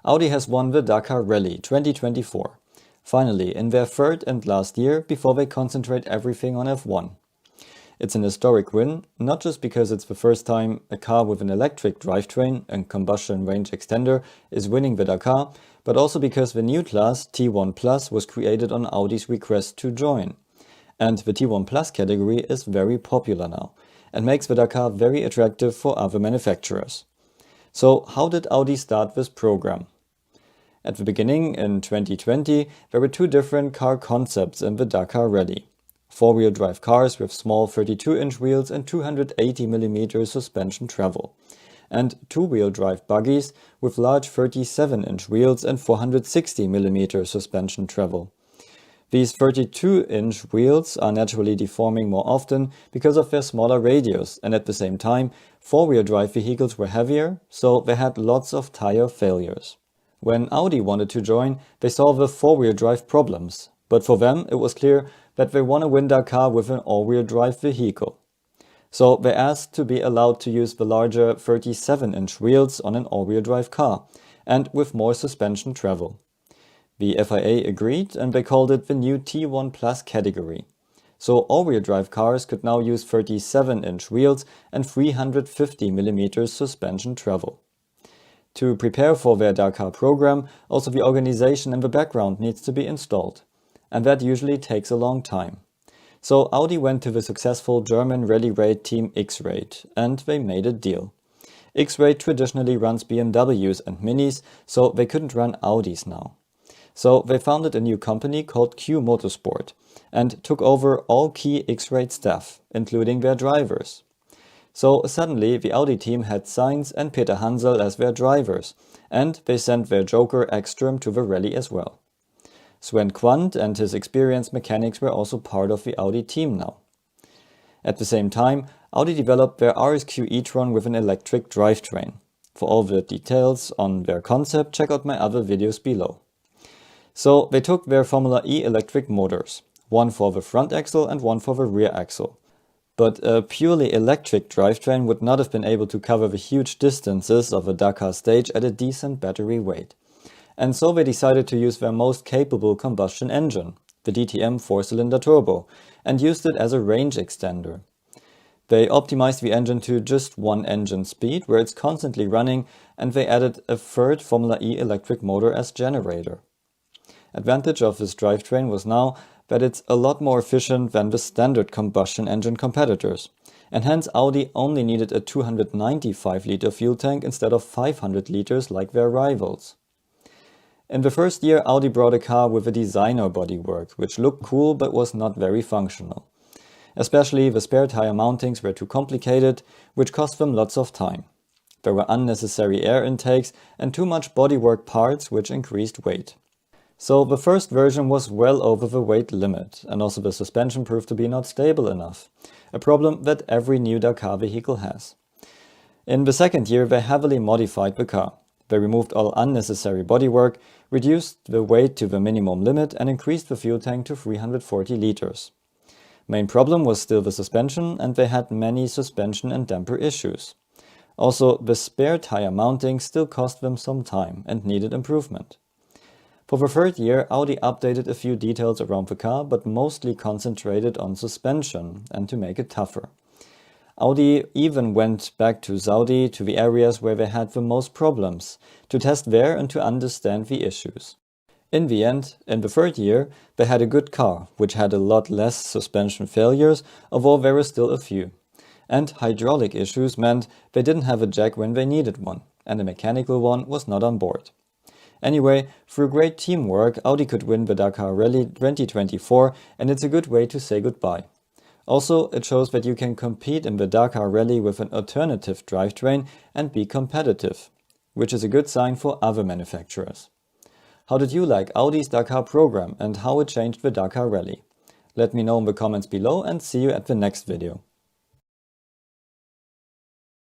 Audi has won the Dakar Rally 2024, finally in their third and last year before they concentrate everything on F1. It's an historic win, not just because it's the first time a car with an electric drivetrain and combustion range extender is winning the Dakar, but also because the new class T1 Plus was created on Audi's request to join. And the T1 Plus category is very popular now and makes the Dakar very attractive for other manufacturers. So how did Audi start this program? At the beginning, in 2020, there were two different car concepts in the Dakar Rally. Four-wheel drive cars with small 32-inch wheels and 280mm suspension travel, and two-wheel drive buggies with large 37-inch wheels and 460mm suspension travel. These 32-inch wheels are naturally deforming more often because of their smaller radius, and at the same time, four-wheel drive vehicles were heavier, so they had lots of tire failures. When Audi wanted to join, they saw the four-wheel drive problems, but for them it was clear that they want to win Dakar with an all-wheel drive vehicle. So they asked to be allowed to use the larger 37-inch wheels on an all-wheel drive car, and with more suspension travel. The FIA agreed, and they called it the new T1 Plus category. So all-wheel drive cars could now use 37-inch wheels and 350mm suspension travel. To prepare for their Dakar program, also the organization in the background needs to be installed, and that usually takes a long time. So Audi went to the successful German rally raid team X-Raid, and they made a deal. X-Raid traditionally runs BMWs and Minis, so they couldn't run Audis now. So they founded a new company called Q Motorsport and took over all key X-Raid staff, including their drivers. So suddenly the Audi team had Sainz and Peter Hansel as their drivers, and they sent their joker Ekström to the rally as well. Sven Quandt and his experienced mechanics were also part of the Audi team now. At the same time, Audi developed their RSQ e-tron with an electric drivetrain. For all the details on their concept, check out my other videos below. So they took their Formula E electric motors, one for the front axle and one for the rear axle. But a purely electric drivetrain would not have been able to cover the huge distances of a Dakar stage at a decent battery weight. And so they decided to use their most capable combustion engine, the DTM 4-cylinder turbo, and used it as a range extender. They optimized the engine to just one engine speed, where it's constantly running, and they added a third Formula E electric motor as generator. Advantage of this drivetrain was now that it's a lot more efficient than the standard combustion engine competitors, and hence Audi only needed a 295-liter fuel tank instead of 500 liters like their rivals. In the first year, Audi brought a car with a designer bodywork, which looked cool but was not very functional. Especially the spare tire mountings were too complicated, which cost them lots of time. There were unnecessary air intakes and too much bodywork parts, which increased weight. So the first version was well over the weight limit, and also the suspension proved to be not stable enough, a problem that every new Dakar vehicle has. In the second year, they heavily modified the car. They removed all unnecessary bodywork, reduced the weight to the minimum limit, and increased the fuel tank to 340 liters. Main problem was still the suspension, and they had many suspension and damper issues. Also, the spare tire mounting still cost them some time and needed improvement. For the third year, Audi updated a few details around the car, but mostly concentrated on suspension and to make it tougher. Audi even went back to Saudi, to the areas where they had the most problems, to test there and to understand the issues. In the end, in the third year, they had a good car, which had a lot less suspension failures, although there were still a few. And hydraulic issues meant they didn't have a jack when they needed one, and a mechanical one was not on board. Anyway, through great teamwork, Audi could win the Dakar Rally 2024, and it's a good way to say goodbye. Also, it shows that you can compete in the Dakar Rally with an alternative drivetrain and be competitive, which is a good sign for other manufacturers. How did you like Audi's Dakar program and how it changed the Dakar Rally? Let me know in the comments below and see you at the next video.